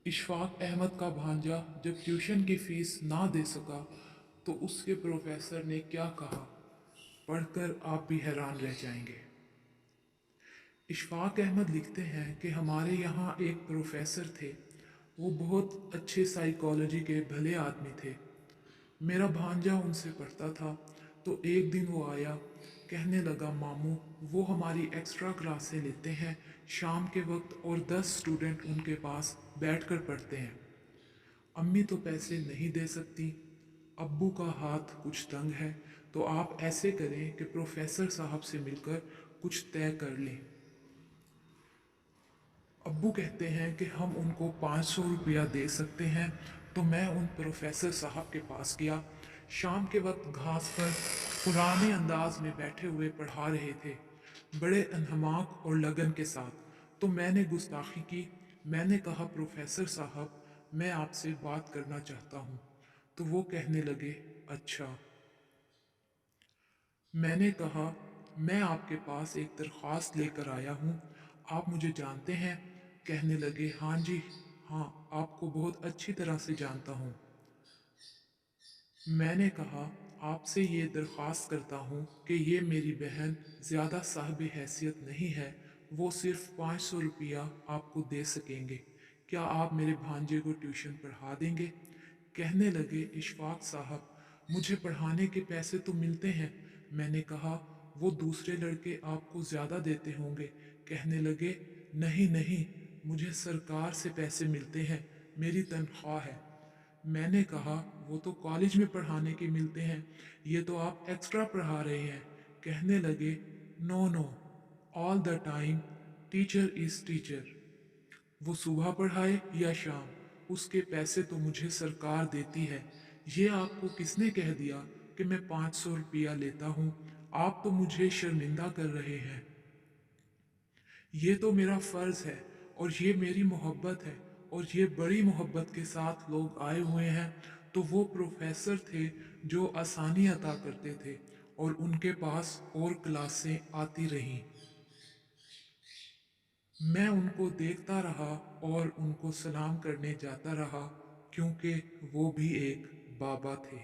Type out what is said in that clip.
इशफाक अहमद का भांजा जब ट्यूशन की फीस ना दे सका तो उसके प्रोफेसर ने क्या कहा, पढ़कर आप भी हैरान रह जाएंगे। इशफाक अहमद लिखते हैं कि हमारे यहाँ एक प्रोफेसर थे। वो बहुत अच्छे साइकोलॉजी के भले आदमी थे। मेरा भांजा उनसे पढ़ता था। तो एक दिन वो आया, कहने लगा, मामू वो हमारी एक्स्ट्रा क्लासें लेते हैं शाम के वक्त और 10 स्टूडेंट उनके पास बैठकर पढ़ते हैं। अम्मी तो पैसे नहीं दे सकती, अब्बू का हाथ कुछ तंग है, तो आप ऐसे करें कि प्रोफेसर साहब से मिलकर कुछ तय कर लें। अब्बू कहते हैं कि हम उनको 500 रुपया दे सकते हैं। तो मैं उन प्रोफेसर साहब के पास गया। शाम के वक्त घास पर पुराने अंदाज में बैठे हुए पढ़ा रहे थे, बड़े अनहमाक और लगन के साथ। तो मैंने गुस्ताखी की। मैंने कहा, प्रोफेसर साहब मैं आपसे बात करना चाहता हूँ। तो वो कहने लगे, अच्छा। मैंने कहा, मैं आपके पास एक दरख्वास्त लेकर आया हूँ, आप मुझे जानते हैं? कहने लगे, हाँ जी, हाँ, आपको बहुत अच्छी तरह से जानता हूँ। मैंने कहा, आपसे ये दरख्वास्त करता हूँ कि ये मेरी बहन ज़्यादा साहिब हैसियत नहीं है, वो सिर्फ 500 रुपया आपको दे सकेंगे। क्या आप मेरे भांजे को ट्यूशन पढ़ा देंगे? कहने लगे, इशफाक साहब मुझे पढ़ाने के पैसे तो मिलते हैं। मैंने कहा, वो दूसरे लड़के आपको ज़्यादा देते होंगे। कहने लगे, नहीं नहीं, मुझे सरकार से पैसे मिलते हैं, मेरी तनख्वाह है। मैंने कहा, वो तो कॉलेज में पढ़ाने के मिलते हैं, ये तो आप एक्स्ट्रा पढ़ा रहे हैं। कहने लगे, no no, all the time teacher is teacher. वो सुबह पढ़ाए या शाम, उसके पैसे तो मुझे सरकार देती है। ये आपको किसने कह दिया कि मैं 500 रुपया लेता हूँ? आप तो मुझे शर्मिंदा कर रहे हैं। ये तो मेरा फर्ज है और ये मेरी मोहब्बत है, और ये बड़ी मोहब्बत के साथ लोग आए हुए हैं। तो वो प्रोफेसर थे जो आसानी अता करते थे, और उनके पास और क्लासें आती रहीं। मैं उनको देखता रहा और उनको सलाम करने जाता रहा, क्योंकि वो भी एक बाबा थे।